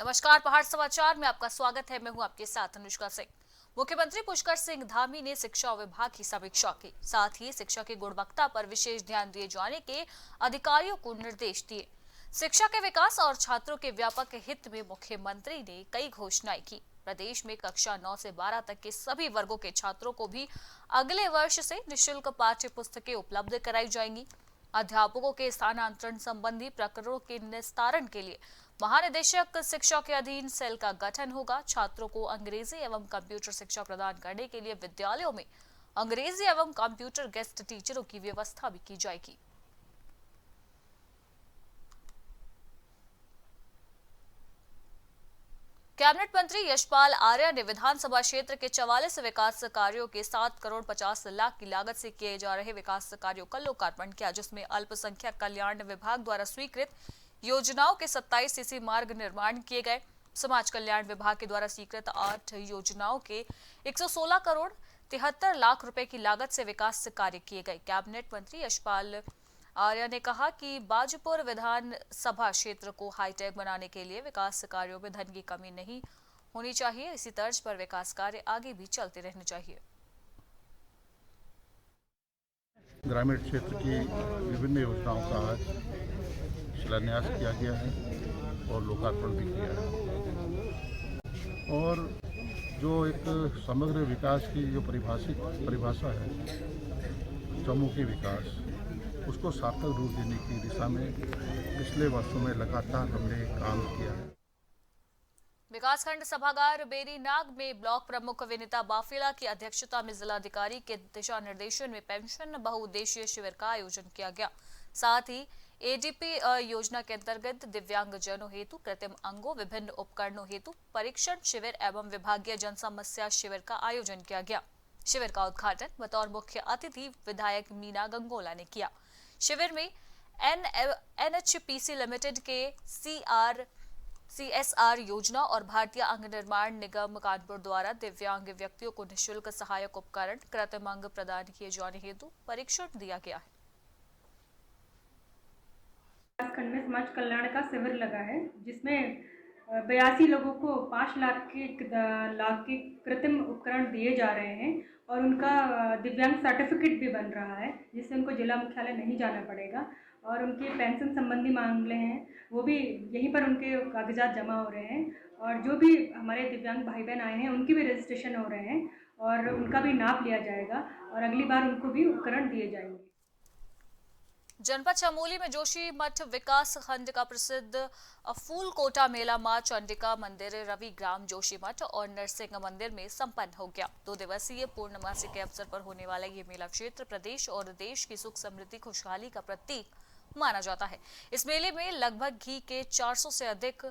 नमस्कार, पहाड़ समाचार में आपका स्वागत है। मैं हूं आपके साथ अनुष्का सिंह। मुख्यमंत्री पुष्कर सिंह धामी ने शिक्षा विभाग की समीक्षा की, साथ ही शिक्षा की गुणवत्ता पर विशेष ध्यान दिए जाने के अधिकारियों को निर्देश दिए। शिक्षा के विकास और छात्रों के व्यापक हित में मुख्यमंत्री ने कई घोषणाएं की। प्रदेश में कक्षा 9 से 12 तक के सभी वर्गों के छात्रों को भी अगले वर्ष से निःशुल्क पाठ्य पुस्तकें उपलब्ध कराई जाएंगी। अध्यापकों के स्थानांतरण संबंधी प्रकरणों के निस्तारण के लिए महानिदेशक शिक्षा के अधीन सेल का गठन होगा। छात्रों को अंग्रेजी एवं कंप्यूटर शिक्षा प्रदान करने के लिए विद्यालयों में अंग्रेजी एवं कंप्यूटर गेस्ट टीचरों की व्यवस्था भी की जाएगी। कैबिनेट मंत्री यशपाल आर्य ने विधानसभा क्षेत्र के 44 विकास कार्यों के 7 करोड़ 50 लाख की लागत से किए जा रहे विकास कार्यों का लोकार्पण किया, जिसमें अल्पसंख्यक कल्याण विभाग द्वारा स्वीकृत योजनाओं के 27 सीसी मार्ग निर्माण किए गए। समाज कल्याण विभाग के द्वारा स्वीकृत 8 योजनाओं के 116 करोड़ 73 लाख रुपए की लागत से विकास कार्य किए गए। कैबिनेट मंत्री यशपाल आर्य ने कहा कि बाजपुर विधानसभा क्षेत्र को हाईटेक बनाने के लिए विकास कार्यों में धन की कमी नहीं होनी चाहिए। इसी तर्ज पर विकास कार्य आगे भी चलते रहने चाहिए। ग्रामीण क्षेत्र की विभिन्न योजनाओं का आज शिलान्यास किया गया है और लोकार्पण भी किया है। और जो एक समग्र विकास की जो परिभाषा है, चौमुखी विकास, उसको सार्थक रूप देने की दिशा में पिछले वर्षों में लगातार हमने काम किया है। विकासखंड सभागार बेरीनाग में ब्लॉक प्रमुख विनीता बाफेला की अध्यक्षता में जिलाधिकारी के दिशा निर्देशन में पेंशन बहुउद्देशीय शिविर का आयोजन किया गया। साथ ही एडीपी योजना के अंतर्गत दिव्यांगजनों हेतु कृत्रिम अंगों, विभिन्न उपकरणों हेतु परीक्षण शिविर एवं विभागीय जन समस्या शिविर का आयोजन किया गया। शिविर का उद्घाटन बतौर मुख्य अतिथि विधायक मीना गंगोला ने किया। शिविर में एनएचपीसी लिमिटेड के सीएसआर योजना और भारतीय अंग निर्माण निगम कानपुर द्वारा दिव्यांग व्यक्तियों को निःशुल्क सहायक उपकरण, कृत्रिम अंग प्रदान किए जाने हेतु परीक्षण दिया गया है। विकासखंड में समाज कल्याण का शिविर लगा है, जिसमें 82 लोगों को 5 लाख के कृत्रिम उपकरण दिए जा रहे हैं और उनका दिव्यांग सर्टिफिकेट भी बन रहा है, जिससे उनको जिला मुख्यालय नहीं जाना पड़ेगा। और उनके पेंशन संबंधी मामले हैं, वो भी यहीं पर उनके कागजात जमा हो रहे हैं। और जो भी हमारे दिव्यांग भाई बहन आए हैं, उनके भी रजिस्ट्रेशन हो रहे हैं और उनका भी नाप लिया जाएगा और अगली बार उनको भी उपकरण दिए जाएंगे। जनपद चमोली में जोशी मठ विकास खंड का प्रसिद्ध फूलकोटा मेला मां चंडिका मंदिर, रवि ग्राम जोशी मठ और नरसिंह मंदिर में संपन्न हो गया। 2 दिवसीय पूर्णमासी के अवसर पर होने वाला ये मेला क्षेत्र, प्रदेश और देश की सुख समृद्धि खुशहाली का प्रतीक माना जाता है। इस मेले में लगभग घी के 400 से अधिक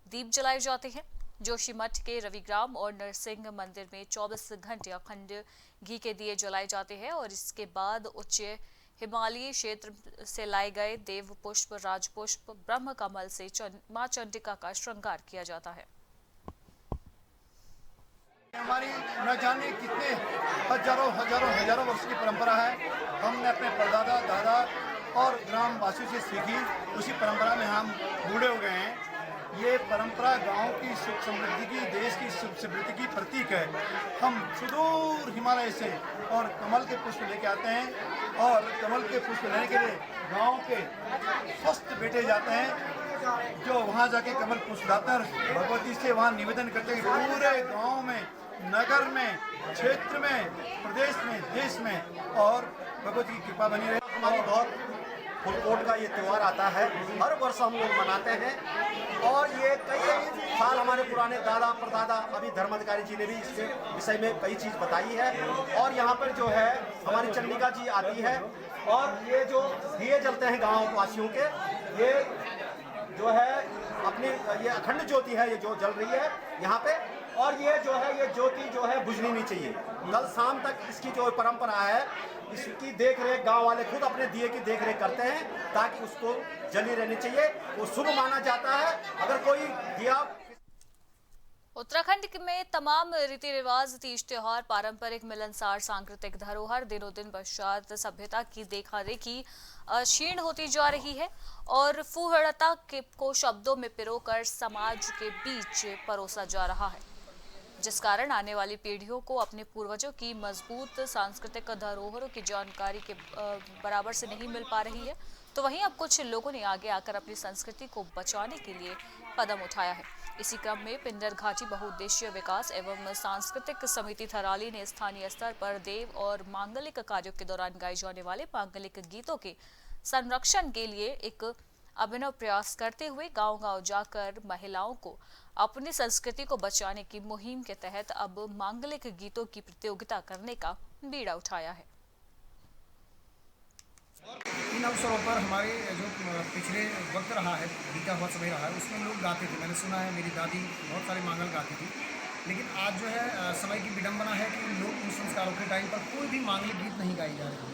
दीप जलाए जाते हैं। जोशी मठ के रविग्राम और नरसिंह मंदिर में 24 घंटे अखंड घी के दिए जलाए जाते हैं और इसके बाद उच्च हिमालयी क्षेत्र से लाए गए देव पुष्प, राजपुष्प, ब्रह्म कमल से मां चंडिका का श्रृंगार किया जाता है। हमारी न जाने कितने हजारों वर्ष की परंपरा है। हमने अपने परदादा, दादा और ग्राम वासियों से सीखी, उसी परंपरा में हम बूढ़े हो गए हैं। ये परंपरा गांव की सुख समृद्धि की, देश की सुख समृद्धि की प्रतीक है। हम सुदूर हिमालय से और कमल के पुष्प लेके आते हैं और कमल के पुष्प लेने के लिए गांव के स्वस्थ बेटे जाते हैं, जो वहां जाके कमल पुष्प लाते हैं, भगवती से वहां निवेदन करते हैं कि पूरे गांव में, नगर में, क्षेत्र में, प्रदेश में, देश में और भगवती की कृपा बनी रहे। हमारी बहुत फुलकोट का ये त्यौहार आता है, हर वर्ष हम लोग मनाते हैं और ये कई साल हमारे पुराने दादा परदादा, अभी धर्माधिकारी जी ने भी इसके विषय में कई चीज़ बताई है। और यहाँ पर जो है हमारी चंडिका जी आती है और ये जो दिए जलते हैं गांव वासियों के, ये जो है अपनी ये अखंड ज्योति है, ये जो जल रही है यहाँ पे, और ये जो है ये ज्योति जो है बुझनी नहीं चाहिए। कल शाम तक इसकी जो परंपरा है, इसकी देख रेख गाँव वाले खुद अपने दिए की देख रेख करते हैं ताकि उसको जली रहनी चाहिए, वो शुभ माना जाता है। अगर कोई दिया उत्तराखंड में तमाम रीति रिवाज, तीज त्योहार, पारंपरिक मिलनसार सांस्कृतिक धरोहर दिनों दिन पश्चात सभ्यता की देखा-देखी क्षीण होती जा रही है और फूहड़ता को शब्दों में पिरोकर समाज के बीच परोसा जा रहा है, जिस कारण आने वाली पीढ़ियों को अपने पूर्वजों की मजबूत सांस्कृतिक धरोहरों की जानकारी के बराबर से नहीं मिल पा रही है। तो वहीं अब कुछ लोगों ने आगे आकर अपनी संस्कृति को बचाने के लिए कदम उठाया है। इसी क्रम में पिंडर घाटी बहुउद्देशीय विकास एवं सांस्कृतिक समिति थराली ने स्थानीय स्तर पर देव और मांगलिक कार्यों के दौरान गाए जाने वाले मांगलिक गीतों के संरक्षण के लिए एक अभिनव प्रयास करते हुए गांव-गांव जाकर महिलाओं को अपनी संस्कृति को बचाने की मुहिम के तहत अब मांगलिक गीतों की प्रतियोगिता करने का बीड़ा उठाया है। इन अवसरों पर हमारे जो पिछले वक्त रहा है, बीता हुआ समय रहा है, उसमें लोग गाते थे। मैंने सुना है, मेरी दादी बहुत सारे मांगल गाती थी। लेकिन आज जो है समय की विडंबना है कि लोग उन संस्कारों के टाइम पर कोई भी मांगलिक गीत नहीं गाए जा रहे हैं,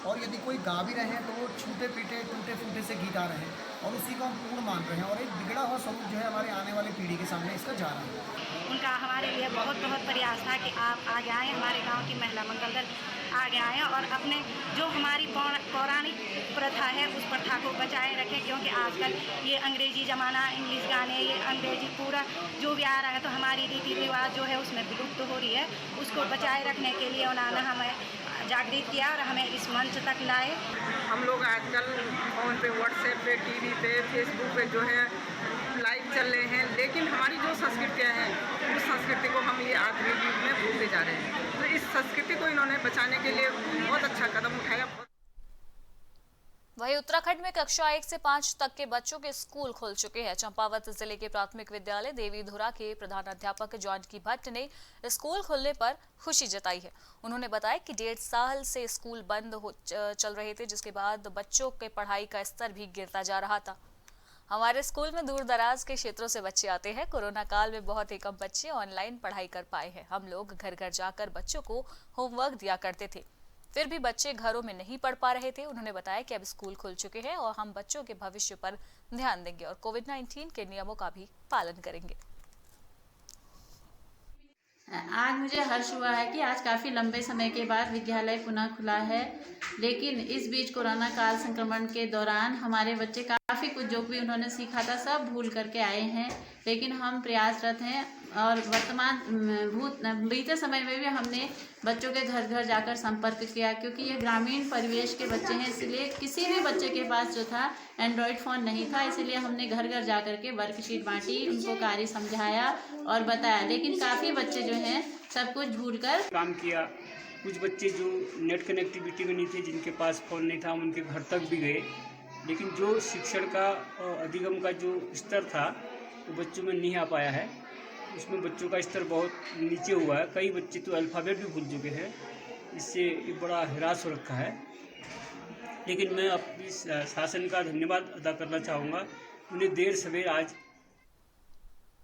और यदि कोई गा भी रहे हैं तो वो छूटे पीटे टूटे फूटे से गीत आ रहे हैं और उसी को हम पूर्ण मान रहे हैं, और एक बिगड़ा हुआ स्वरूप जो है हमारे आने वाली पीढ़ी के सामने इसका जा रहा है। उनका हमारे लिए बहुत बहुत प्रयास था कि आप आगे आएँ, हमारे गांव की महिला मंगल दल आगे आएँ और अपने जो हमारी पौराणिक प्रथा है उस प्रथा को बचाए रखें, क्योंकि आजकल ये अंग्रेजी ज़माना, इंग्लिश गाने, ये अंग्रेजी पूरा जो भी आ रहा है, तो हमारी रीति रिवाज जो है उसमें विलुप्त हो रही है। उसको बचाए रखने के लिए उन्होंने हमें जागृत किया और हमें इस मंच तक लाए। हम लोग आजकल फ़ोन पे, व्हाट्सएप पे, टीवी पे, फेसबुक पे जो है लाइव चल रहे हैं, लेकिन हमारी जो संस्कृतियाँ हैं उस संस्कृति को हम ये आधुनिक युग में भूलते जा रहे हैं। तो इस संस्कृति को इन्होंने बचाने के लिए बहुत अच्छा कदम उठाया। वहीं उत्तराखंड में कक्षा 1 से 5 तक के बच्चों के स्कूल खुल चुके हैं। चंपावत जिले के प्राथमिक विद्यालय देवीधुरा के प्रधानाध्यापक जानकी भट्ट ने स्कूल खुलने पर खुशी जताई है। उन्होंने बताया कि 1.5 साल से स्कूल बंद चल रहे थे, जिसके बाद बच्चों के पढ़ाई का स्तर भी गिरता जा रहा था। हमारे स्कूल में दूर दराज के क्षेत्रों से बच्चे आते हैं। कोरोना काल में बहुत ही कम बच्चे ऑनलाइन पढ़ाई कर पाए हैं। हम लोग घर घर जाकर बच्चों को होमवर्क दिया करते थे, फिर भी बच्चे घरों में नहीं पढ़ पा रहे थे। उन्होंने बताया कि अब स्कूल खुल चुके हैं और हम बच्चों के भविष्य पर ध्यान देंगे और कोविड-19 के नियमों का भी पालन करेंगे। आज मुझे हर्ष हुआ है कि आज काफ़ी लंबे समय के बाद विद्यालय पुनः खुला है, लेकिन इस बीच कोरोना काल संक्रमण के दौरान हमारे बच्चे काफ़ी कुछ जो भी उन्होंने सीखा था सब भूल करके आए हैं। लेकिन हम प्रयासरत हैं और बीते समय में भी हमने बच्चों के घर घर जाकर संपर्क किया, क्योंकि ये ग्रामीण परिवेश के बच्चे हैं, इसलिए किसी भी बच्चे के पास जो था एंड्रॉयड फ़ोन नहीं था। इसीलिए हमने घर घर जा कर के वर्कशीट बांटी, उनको कार्य समझाया और बताया। लेकिन काफ़ी बच्चे जो हैं सब कुछ भूल कर काम किया। कुछ बच्चे जो नेट कनेक्टिविटी में नहीं थे, जिनके पास फ़ोन नहीं था, उनके घर तक भी गए। लेकिन जो शिक्षण का अधिगम का जो स्तर था वो बच्चों में नहीं आ पाया है। इसमें बच्चों का स्तर बहुत नीचे हुआ है। कई बच्चे तो अल्फ़ाबेट भी भूल चुके हैं। इससे एक बड़ा हिरास हो रखा है। लेकिन मैं अपनी शासन का धन्यवाद अदा करना चाहूँगा। उन्हें देर सवेर आज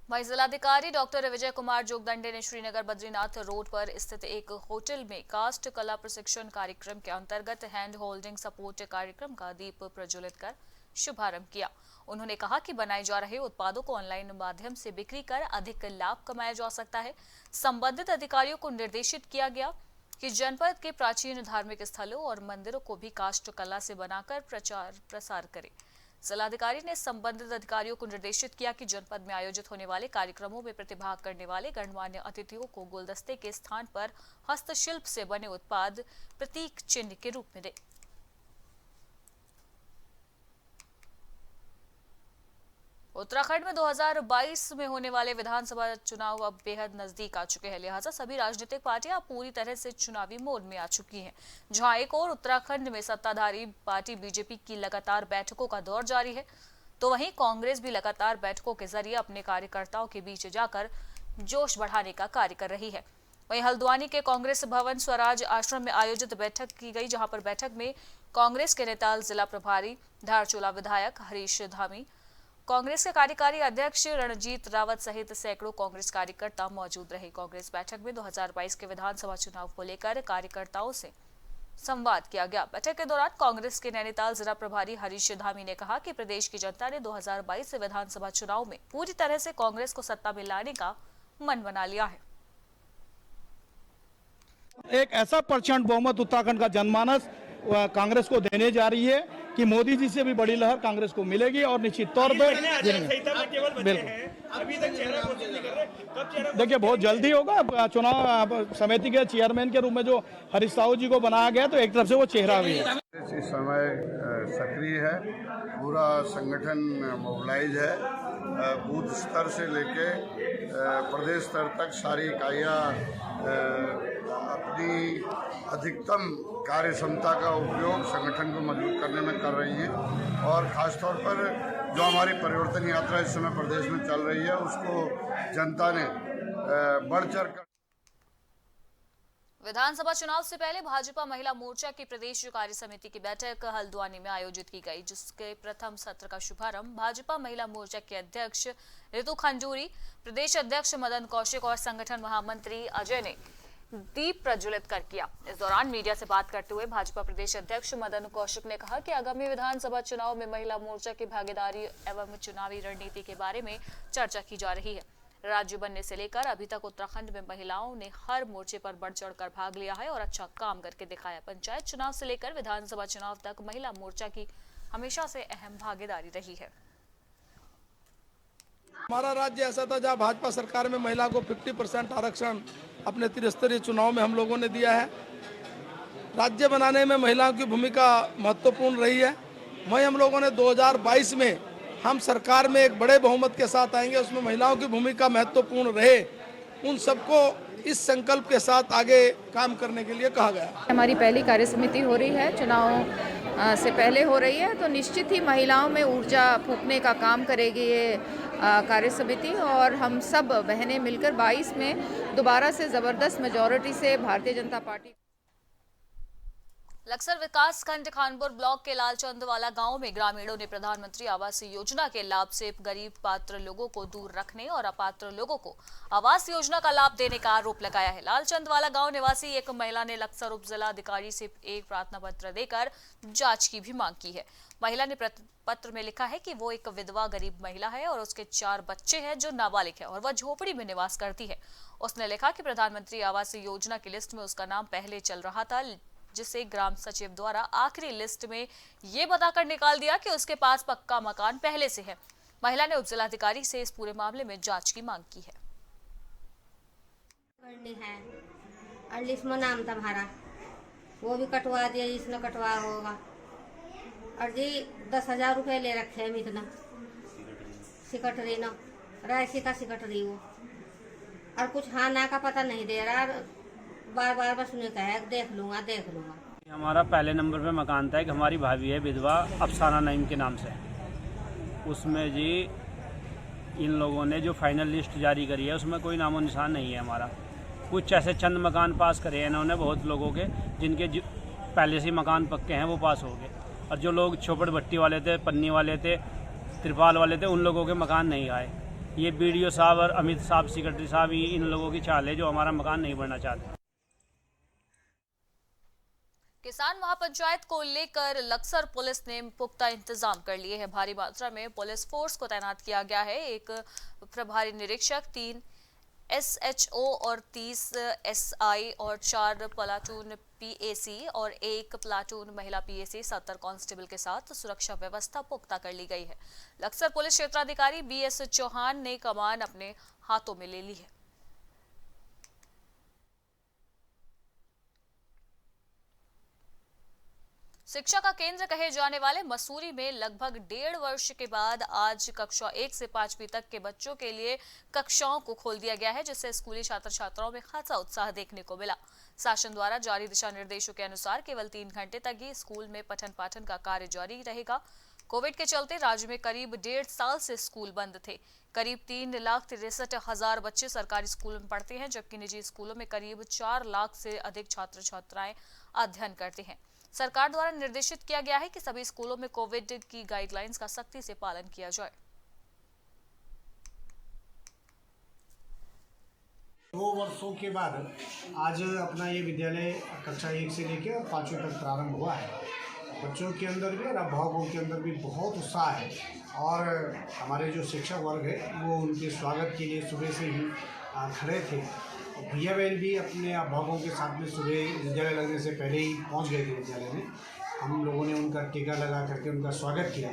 वहीं जिलाधिकारी डॉक्टर विजय कुमार जोगदंडे ने श्रीनगर बद्रीनाथ रोड पर स्थित एक होटल में कास्ट कला प्रशिक्षण कार्यक्रम के अंतर्गत हैंड होल्डिंग सपोर्ट कार्यक्रम का दीप प्रज्वलित कर शुभारंभ किया। उन्होंने कहा कि बनाए जा रहे उत्पादों को ऑनलाइन माध्यम से बिक्री कर अधिक लाभ कमाया जा सकता है। संबंधित अधिकारियों को निर्देशित किया गया कि जनपद के प्राचीन धार्मिक स्थलों और मंदिरों को भी काष्ठ कला से बनाकर प्रचार प्रसार करें। जिलाधिकारी ने संबंधित अधिकारियों को निर्देशित किया कि जनपद में आयोजित होने वाले कार्यक्रमों में प्रतिभाग करने वाले गणमान्य अतिथियों को गुलदस्ते के स्थान पर हस्तशिल्प से बने उत्पाद प्रतीक चिन्ह के रूप में दें। उत्तराखंड में 2022 में होने वाले विधानसभा चुनाव अब बेहद नजदीक आ चुके हैं, लिहाजा सभी राजनीतिक पार्टियां पूरी तरह से चुनावी मोड में आ चुकी हैं। जहां एक और उत्तराखंड में सत्ताधारी पार्टी बीजेपी की लगातार बैठकों का दौर जारी है, तो वहीं कांग्रेस भी लगातार बैठकों के जरिए अपने कार्यकर्ताओं के बीच जाकर जोश बढ़ाने का कार्य कर रही है। वहीं हल्द्वानी के कांग्रेस भवन स्वराज आश्रम में आयोजित बैठक की गई, जहां पर बैठक में कांग्रेस के नेता, जिला प्रभारी, धारचूला विधायक हरीश धामी, कांग्रेस के कार्यकारी अध्यक्ष रणजीत रावत सहित सैकड़ों कांग्रेस कार्यकर्ता मौजूद रहे। कांग्रेस बैठक में 2022 के विधानसभा चुनाव को लेकर कार्यकर्ताओं से संवाद किया गया। बैठक के दौरान कांग्रेस के नैनीताल जिला प्रभारी हरीश धामी ने कहा कि प्रदेश की जनता ने 2022 विधानसभा चुनाव में पूरी तरह से कांग्रेस को सत्ता में लाने का मन बना लिया है। एक ऐसा प्रचंड बहुमत उत्तराखंड का जनमानस कांग्रेस को देने जा रही है कि मोदी जी से भी बड़ी लहर कांग्रेस को मिलेगी और निश्चित तौर पे देखिए बहुत जल्दी होगा। चुनाव समिति के चेयरमैन के रूप में जो हरीश साहू जी को बनाया गया तो एक तरफ से वो चेहरा भी है। इस समय सक्रिय है, पूरा संगठन मोबिलाइज है। बूथ स्तर से लेके प्रदेश स्तर तक सारी इकाइयाँ अपनी अधिकतम कार्य क्षमता का उपयोग संगठन को मजबूत करने में कर रही हैं और ख़ासतौर पर जो हमारी परिवर्तन यात्रा इस समय प्रदेश में चल रही है उसको जनता ने बढ़ चढ़ कर। विधानसभा चुनाव से पहले भाजपा महिला मोर्चा की प्रदेश कार्य समिति की बैठक हल्द्वानी में आयोजित की गई, जिसके प्रथम सत्र का शुभारंभ भाजपा महिला मोर्चा के अध्यक्ष ऋतु खंजूरी, प्रदेश अध्यक्ष मदन कौशिक और संगठन महामंत्री अजय ने दीप प्रज्वलित कर किया। इस दौरान मीडिया से बात करते हुए भाजपा प्रदेश अध्यक्ष मदन कौशिक ने कहा कि आगामी विधानसभा चुनाव में महिला मोर्चा की भागीदारी एवं चुनावी रणनीति के बारे में चर्चा की जा रही है। राज्य बनने से लेकर अभी तक उत्तराखंड में महिलाओं ने हर मोर्चे पर बढ़ चढ़कर भाग लिया है और अच्छा काम करके दिखाया। पंचायत चुनाव से लेकर विधानसभा चुनाव तक महिला मोर्चा की हमेशा से अहम भागीदारी रही है। हमारा राज्य ऐसा था जहां भाजपा सरकार में महिला को 50% आरक्षण अपने त्रिस्तरीय चुनाव में हम लोगों ने दिया है। राज्य बनाने में महिलाओं की भूमिका महत्वपूर्ण रही है। वहीं हम लोगों ने 2022 में हम सरकार में एक बड़े बहुमत के साथ आएंगे, उसमें महिलाओं की भूमिका महत्वपूर्ण रहे। उन सबको इस संकल्प के साथ आगे काम करने के लिए कहा गया। हमारी पहली कार्य समिति हो रही है, चुनाव से पहले हो रही है, तो निश्चित ही महिलाओं में ऊर्जा फूंकने का काम करेगी ये कार्य समिति और हम सब बहनें मिलकर 22 में दोबारा से जबरदस्त मेजॉरिटी से भारतीय जनता पार्टी। लक्सर विकास खंड खानपुर ब्लॉक के लालचंदवाला गांव में ग्रामीणों ने प्रधानमंत्री आवास योजना के लाभ से गरीब पात्र लोगों को दूर रखने और अपात्र लोगों को आवास योजना का लाभ देने का आरोप लगाया है। लालचंदवाला गांव निवासी एक महिला ने लक्सर उप जिला अधिकारी से एक प्रार्थना पत्र देकर जांच की भी मांग की है। महिला ने पत्र में लिखा है कि वो एक विधवा गरीब महिला है और उसके 4 बच्चे हैं जो नाबालिग है और वह झोपड़ी में निवास करती है। उसने लिखा कि प्रधानमंत्री आवास योजना की लिस्ट में उसका नाम पहले चल रहा था, जिसे ग्राम सचिव द्वारा आखिरी लिस्ट में ये बताकर निकाल दिया कि उसके पास पक्का मकान पहले से है। महिला ने उपजिलाधिकारी से इस पूरे मामले में जांच की मांग की है। और लिस्ट में नाम था हमारा, वो भी कटवा दिया, इसने कटवा होगा। और जी 10,000 रुपये ले रखे हैं इतना सिकटरी ना रायसी का सिकटरी वो, और कुछ हाँ ना का पता नहीं दे रहा, बार बार बस उन्हें कहा देख लूँगा। हमारा पहले नंबर पे मकान था, एक हमारी भाभी है विधवा अफसाना नईम के नाम से, उसमें जी इन लोगों ने जो फाइनल लिस्ट जारी करी है उसमें कोई नामो निशान नहीं है हमारा। कुछ ऐसे चंद मकान पास करे हैं इन्होंने, बहुत लोगों के जिनके पहले से मकान पक्के हैं वो पास हो गए, और जो लोग झोपड़ भट्टी वाले थे, पन्नी वाले थे, तिरपाल वाले थे, उन लोगों के मकान नहीं आए। ये BDO साहब और अमित साहब सेक्रेटरी साहब ही इन लोगों की चाल है जो हमारा मकान नहीं बनना चाहते। किसान महापंचायत को लेकर लक्सर पुलिस ने पुख्ता इंतजाम कर लिए हैं। भारी मात्रा में पुलिस फोर्स को तैनात किया गया है। एक प्रभारी निरीक्षक, 3 SHO और 30 SI और 4 प्लाटून PAC और 1 प्लाटून महिला PAC 70 कांस्टेबल के साथ सुरक्षा व्यवस्था पुख्ता कर ली गई है। लक्सर पुलिस क्षेत्राधिकारी BS चौहान ने कमान अपने हाथों में ले ली है। शिक्षा का केंद्र कहे जाने वाले मसूरी में लगभग 1.5 वर्ष के बाद आज कक्षा 1 से 5वीं तक के बच्चों के लिए कक्षाओं को खोल दिया गया है, जिससे स्कूली छात्र छात्राओं में खासा उत्साह देखने को मिला। शासन द्वारा जारी दिशा निर्देशों के अनुसार केवल 3 घंटे तक ही स्कूल में पठन पाठन का कार्य जारी रहेगा। कोविड के चलते राज्य में करीब 1.5 साल से स्कूल बंद थे। करीब 3,63,000 बच्चे सरकारी स्कूलों में पढ़ते हैं, जबकि निजी स्कूलों में करीब 4 लाख से अधिक छात्र छात्राएं अध्ययन करते हैं। सरकार द्वारा निर्देशित किया गया है कि सभी स्कूलों में कोविड की गाइडलाइंस का सख्ती से पालन किया जाए। 2 वर्षों के बाद आज अपना ये विद्यालय कक्षा 1 से लेकर 5वीं तक प्रारंभ हुआ है। बच्चों के अंदर भी और अभिभावकों के अंदर भी बहुत उत्साह है और हमारे जो शिक्षक वर्ग है वो उनके स्वागत के लिए सुबह से ही खड़े थे। भैया बहन भी अपने अभिभावकों के साथ में सुबह विद्यालय लगने से पहले ही पहुंच गए थे विद्यालय में। हम लोगों ने उनका टीका लगा करके उनका स्वागत किया।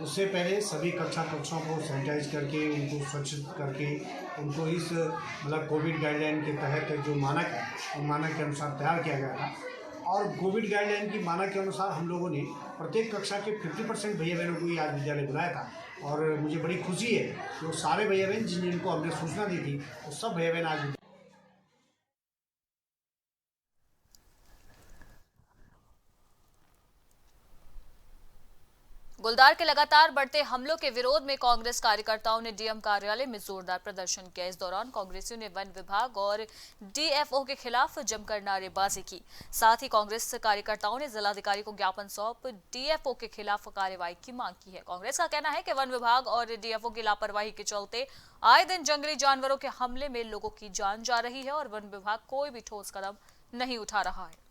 उससे पहले सभी कक्षों को सैनिटाइज करके, उनको स्वच्छ करके, उनको इस मतलब कोविड गाइडलाइन के तहत जो मानक है उन मानक के अनुसार तैयार किया गया था। और कोविड गाइडलाइन की मानक के अनुसार हम लोगों ने प्रत्येक कक्षा के 50% भैया बहनों को ही आज विद्यालय बुलाया था। और मुझे बड़ी खुशी है कि वो सारे भैया बहन जिनको हमने सूचना दी थी वो सब भैया बहन आज गुलदार के लगातार बढ़ते हमलों के विरोध में कांग्रेस कार्यकर्ताओं ने डीएम कार्यालय में जोरदार प्रदर्शन किया। इस दौरान कांग्रेसियों ने वन विभाग और डीएफओ के खिलाफ जमकर नारेबाजी की। साथ ही कांग्रेस कार्यकर्ताओं ने जिलाधिकारी को ज्ञापन सौंप डीएफओ के खिलाफ कार्रवाई की मांग की है। कांग्रेस का कहना है कि वन विभाग और डीएफओ की लापरवाही के चलते आए दिन जंगली जानवरों के हमले में लोगों की जान जा रही है और वन विभाग कोई भी ठोस कदम नहीं उठा रहा है।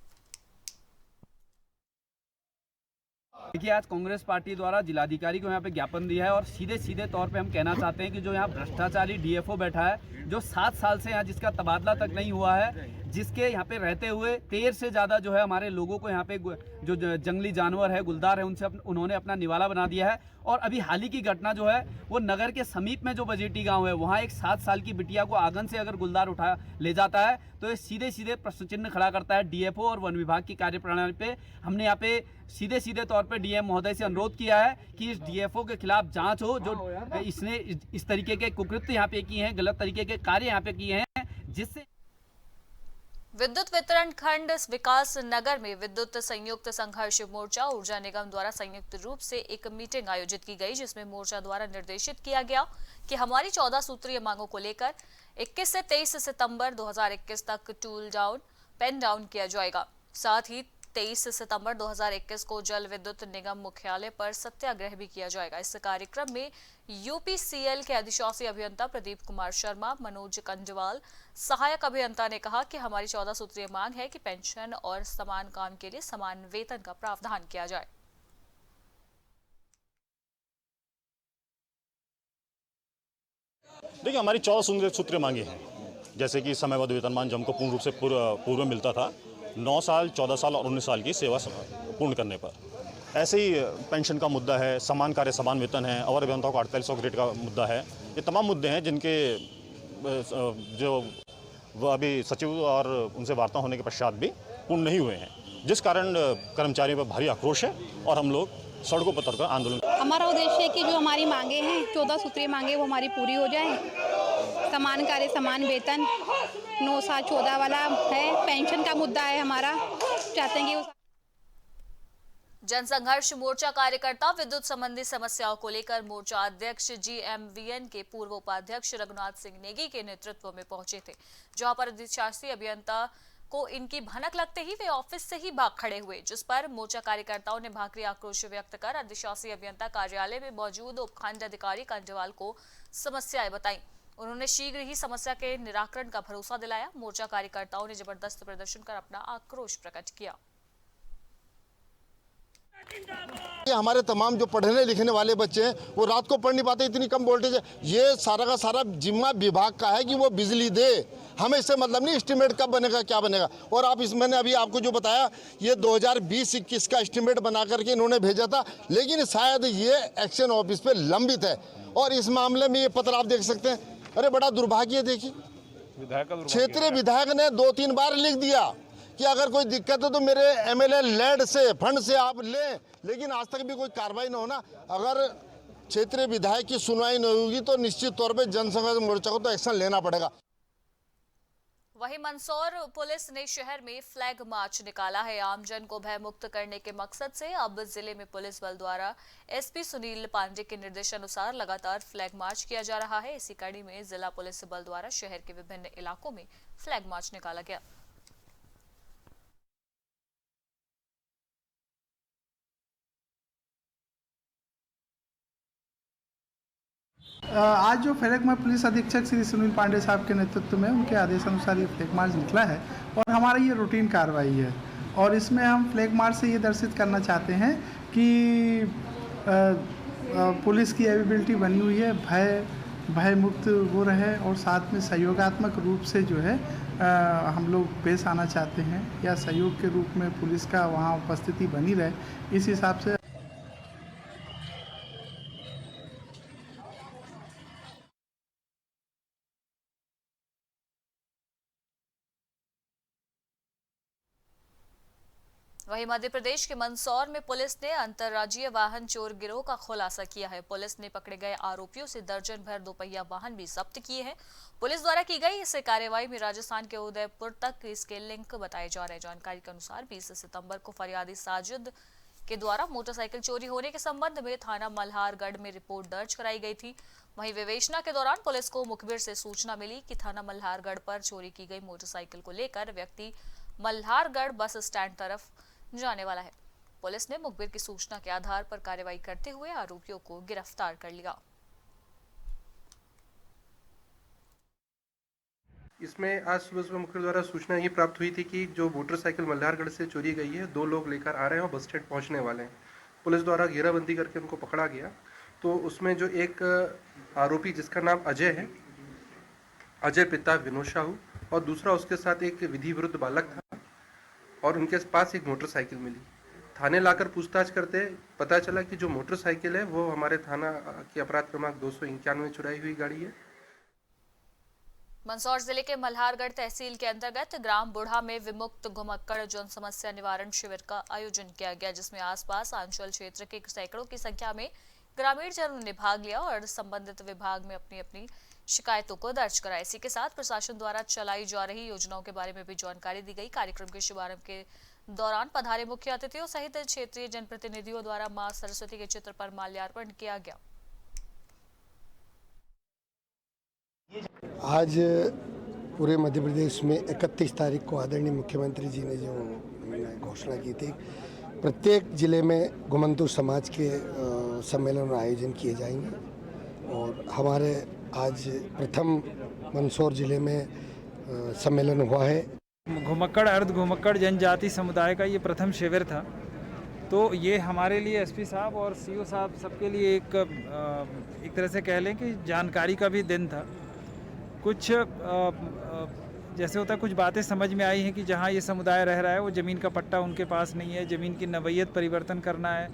देखिए, आज कांग्रेस पार्टी द्वारा जिलाधिकारी को यहाँ पे ज्ञापन दिया है और सीधे तौर पे हम कहना चाहते हैं कि जो यहाँ भ्रष्टाचारी डीएफओ बैठा है, जो 7 साल से यहाँ जिसका तबादला तक नहीं हुआ है, जिसके यहाँ पे रहते हुए 13 से ज़्यादा जो है हमारे लोगों को यहाँ पे जो जंगली जानवर है, गुलदार है, उनसे उन्होंने अपना निवाला बना दिया है। और अभी हाल ही की घटना जो है वो नगर के समीप में जो बजेटी गांव है, वहाँ एक 7 साल की बिटिया को आंगन से अगर गुलदार उठा ले जाता है तो ये सीधे प्रश्न चिन्ह खड़ा करता है डीएफओ और वन विभाग की कार्यप्रणाली पे। हमने यहाँ पे सीधे तौर पे डीएम महोदय से अनुरोध किया है कि इस डीएफओ के खिलाफ जांच हो, जो इसने इस तरीके के कुकृत्य यहाँ पे किए हैं, गलत तरीके के कार्य यहाँ पे किए हैं, जिससे विद्युत वितरण खंड विकास नगर में विद्युत संयुक्त संघर्ष मोर्चा ऊर्जा निगम द्वारा संयुक्त रूप से एक मीटिंग आयोजित की गई, जिसमें मोर्चा द्वारा निर्देशित किया गया कि हमारी 14 सूत्रीय मांगों को लेकर 21 से 23 सितंबर 2021 तक टूल डाउन पेन डाउन किया जाएगा। साथ ही 23 सितंबर 2021 को जल विद्युत निगम मुख्यालय पर सत्याग्रह भी किया जाएगा। इस कार्यक्रम में यूपीसीएल के अधिशासी अभियंता प्रदीप कुमार शर्मा, मनोज कंजवाल, सहायक अभियंता ने कहा कि हमारी 14 सूत्रीय मांग है कि पेंशन और समान काम के लिए समान वेतन का प्रावधान किया जाए। देखिए, हमारी 14 सूत्रीय मांगे हैं, जैसे कि समयबद्ध वेतनमान जो हमको पूर्ण रूप से पूर्व मिलता था 9 साल, 14 साल और 19 साल की सेवा पूर्ण करने पर। ऐसे ही पेंशन का मुद्दा है, समान कार्य समान वेतन है, और अभियंताओं का 4800 ग्रेड का मुद्दा है। ये तमाम मुद्दे हैं जिनके जो वह अभी सचिव और उनसे वार्ता होने के पश्चात भी पूर्ण नहीं हुए हैं, जिस कारण कर्मचारियों पर भारी आक्रोश है और हम लोग सड़कों पर उतरकर आंदोलन। हमारा उद्देश्य है कि जो हमारी मांगे हैं 14 सूत्रीय मांगे वो हमारी पूरी हो जाएं। समान कार्य समान वेतन 9 साल 14 वाला है, पेंशन का मुद्दा है हमारा, चाहते हैं कि जनसंघर्ष मोर्चा कार्यकर्ता विद्युत संबंधी समस्याओं को लेकर मोर्चा अध्यक्ष जीएमवीएन के पूर्व उपाध्यक्ष रघुनाथ सिंह नेगी के नेतृत्व में पहुंचे थे, जहां पर अधिशासी अभियंता को इनकी भनक लगते ही वे ऑफिस से ही भाग खड़े हुए, जिस पर मोर्चा कार्यकर्ताओं ने भाकरी आक्रोश व्यक्त कर अधिशासी अभियंता कार्यालय में मौजूद उपखंड अधिकारी कंजवाल को समस्याएं बताई। उन्होंने शीघ्र ही समस्या के निराकरण का भरोसा दिलाया। मोर्चा कार्यकर्ताओं ने जबरदस्त प्रदर्शन कर अपना आक्रोश प्रकट किया। हमारे तमाम जो पढ़ने लिखने वाले बच्चे हैं वो रात को पढ़ नहीं पाते, इतनी कम वोल्टेज है। ये सारा का सारा जिम्मा विभाग का है कि वो बिजली दे, हमें इससे मतलब नहीं एस्टीमेट कब बनेगा क्या बनेगा। और आप इस मैंने अभी आपको जो बताया ये 2020-21 का एस्टीमेट बना करके इन्होंने भेजा था, लेकिन शायद ये एक्शन ऑफिस पे लंबित है। और इस मामले में ये पत्र आप देख सकते हैं। अरे बड़ा दुर्भाग्य है, देखिए क्षेत्रीय विधायक ने 2-3 बार लिख दिया कि अगर कोई दिक्कत है तो मेरे एमएलए लेड से फंड से आप लें, लेकिन आज तक भी कोई कार्रवाई न होना। अगर क्षेत्रीय विधायक की सुनवाई नहीं होगी तो निश्चित तौर पे जनसंघर्ष मोर्चा को तो एक्शन लेना पड़ेगा। वहीं मंदसौर पुलिस ने शहर में फ्लैग मार्च निकाला है। आमजन को भयमुक्त करने के मकसद से अब जिले में पुलिस बल द्वारा एसपी सुनील पांडे के निर्देशानुसार लगातार फ्लैग मार्च किया जा रहा है। इसी कड़ी में जिला पुलिस बल द्वारा शहर के विभिन्न इलाकों में फ्लैग मार्च निकाला गया। आज जो फ्लैग मार्च पुलिस अधीक्षक श्री सुनील पांडे साहब के नेतृत्व में उनके आदेशानुसार ये फ्लैग मार्च निकला है और हमारा ये रूटीन कार्रवाई है। और इसमें हम फ्लैग मार्च से ये दर्शित करना चाहते हैं कि पुलिस की एबिलिटी बनी हुई है, भय भय मुक्त वो रहे और साथ में सहयोगात्मक रूप से जो है हम लोग पेश आना चाहते हैं या सहयोग के रूप में पुलिस का वहाँ उपस्थिति बनी रहे, इस हिसाब से। वहीं मध्य प्रदेश के मंदसौर में पुलिस ने अंतर्राज्यीय वाहन चोर गिरोह का खुलासा किया है। पुलिस ने पकड़े गए आरोपियों से दर्जन भर दोपहिया वाहन भी जब्त किए हैं। पुलिस द्वारा की गई इस कार्रवाई में राजस्थान के उदयपुर तक इसके लिंक बताए जा रहे हैं। जानकारी के अनुसार 20 सितंबर को फरियादी साजिद के द्वारा मोटरसाइकिल चोरी होने के संबंध में थाना मल्हारगढ़ में रिपोर्ट दर्ज कराई गई थी। वहीं विवेचना के दौरान पुलिस को मुखबिर से सूचना मिली कि थाना मल्हारगढ़ पर चोरी की गई मोटरसाइकिल को लेकर व्यक्ति मल्हारगढ़ बस स्टैंड तरफ जाने वाला है। पुलिस ने मुखबिर की सूचना के आधार पर कार्रवाई करते हुए आरोपियों को गिरफ्तार कर लिया। इसमें आज सुबह मुखबिर द्वारा सूचना ये प्राप्त हुई थी कि जो मोटरसाइकिल मल्हारगढ़ से चोरी गई है, 2 लोग लेकर आ रहे हैं और बस स्टैंड पहुंचने वाले हैं। पुलिस द्वारा घेराबंदी करके उनको पकड़ा गया। तो उसमें जो एक आरोपी जिसका नाम अजय है, अजय पिता विनोद साहू, और दूसरा उसके साथ एक विधि विरुद्ध बालक था और उनके पास एक मोटरसाइकिल मिली। थाने लाकर पूछताछ करते पता चला कि जो मोटरसाइकिल है वो हमारे थाना की अपराध क्रमांक 291 चुराई हुई गाड़ी है। मंदसौर जिले के मल्हारगढ़ तहसील के अंतर्गत ग्राम बुढ़ा में विमुक्त घुमक्कड़ जन समस्या निवारण शिविर का आयोजन किया गया, जिसमें आसपास आंचल क्षेत्र के सैकड़ों की संख्या में ग्रामीण जनों ने भाग लिया और संबंधित विभाग में अपनी अपनी शिकायतों को दर्ज कराया। इसी के साथ प्रशासन द्वारा चलाई जा रही योजनाओं के बारे में भी जानकारी दी गई। कार्यक्रम के शुभारंभ के दौरान पधारे मुख्य अतिथियों सहित क्षेत्रीय जनप्रतिनिधियों द्वारा मां सरस्वती के चित्र पर माल्यार्पण किया गया। आज पूरे मध्य प्रदेश में 31 तारीख को आदरणीय मुख्यमंत्री जी ने जो घोषणा की थी, प्रत्येक जिले में घुमंतु समाज के सम्मेलन और आयोजन किए जाएंगे और हमारे आज प्रथम मंदसौर जिले में सम्मेलन हुआ है। घुमक्कड़ अर्ध घुमक्कड़ जनजाति समुदाय का ये प्रथम शिविर था, तो ये हमारे लिए एसपी साहब और सीओ साहब सबके लिए एक तरह से कह लें कि जानकारी का भी दिन था। कुछ जैसे होता है, कुछ बातें समझ में आई हैं कि जहाँ ये समुदाय रह रहा है वो ज़मीन का पट्टा उनके पास नहीं है, ज़मीन की नवैयत परिवर्तन करना है,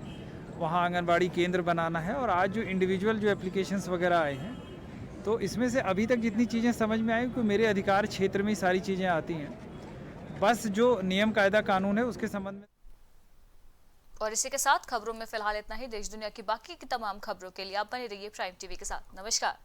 वहाँ आंगनबाड़ी केंद्र बनाना है। और आज जो इंडिविजुअल जो एप्लीकेशंस वगैरह आए हैं, तो इसमें से अभी तक जितनी चीज़ें समझ में आई कि मेरे अधिकार क्षेत्र में ही सारी चीज़ें आती हैं, बस जो नियम कायदा कानून है उसके संबंध में। और इसी के साथ खबरों में फिलहाल इतना ही। देश दुनिया की बाकी की तमाम खबरों के लिए आप बने रहिए प्राइम टीवी के साथ। नमस्कार।